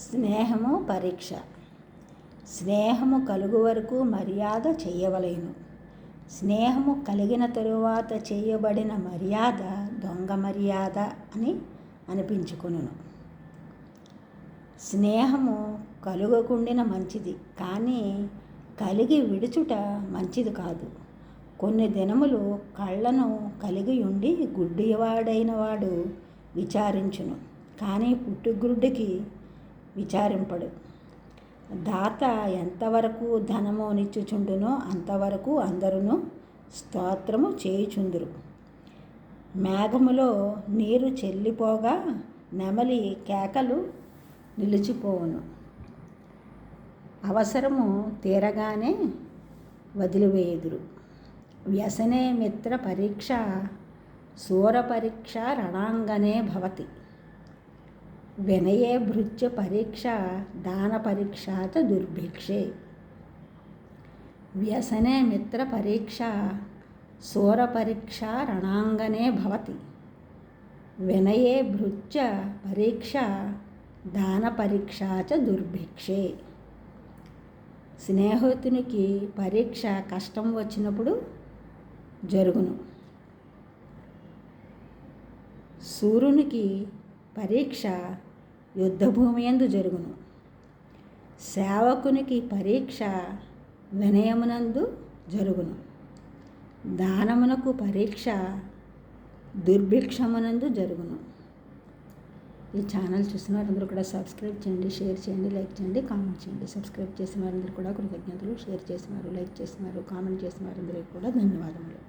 స్నేహము పరీక్ష. స్నేహము కలుగు వరకు మర్యాద చేయవలెను. స్నేహము కలిగిన తరువాత చేయబడిన మర్యాద దొంగ మర్యాద అని అనిపించుకొనును. స్నేహము కలుగకుండిన మంచిది, కానీ కలిగి విడుచుట మంచిది కాదు. కొన్ని దినములు కళ్ళను కలిగి ఉండి గుడ్డివాడైన వాడు విచారించును, కానీ పుట్టుగ్రుడ్డికి విచారింపడు. దాత ఎంతవరకు ధనము నిచ్చుచుండునో అంతవరకు అందరూ స్తోత్రము చేయుచుందురు. మేఘములో నీరు చెల్లిపోగా నెమలి కేకలు నిలిచిపోవును. అవసరము తీరగానే వదిలివేయుదురు. వ్యసనే మిత్ర పరీక్ష శూర పరీక్ష రణాంగనే భవతి. వినయే భృత్య పరీక్ష దాన పరీక్ష చ దుర్భిక్షే. వ్యసనే మిత్ర పరీక్ష శూర పరీక్ష రణాంగనే భవతి. వినయే భృత్య పరీక్ష దాన పరీక్ష చ దుర్భిక్షే. స్నేహితునికి పరీక్ష కష్టం వచ్చినప్పుడు జరుగును. శూరునికి పరీక్ష యుద్ధభూమి యందు జరుగును. సేవకునికి పరీక్ష వినయమునందు జరుగును. దానమునకు పరీక్ష దుర్భిక్షమునందు జరుగును. ఈ ఛానల్ చూసిన వారందరూ కూడా సబ్స్క్రైబ్ చేయండి, షేర్ చేయండి, లైక్ చేయండి, కామెంట్ చేయండి. సబ్స్క్రైబ్ చేసిన వారందరూ కూడా కృతజ్ఞతలు. షేర్ చేసిన వారు, లైక్ చేసిన వారు, కామెంట్ చేసిన వారందరికీ కూడా ధన్యవాదములు.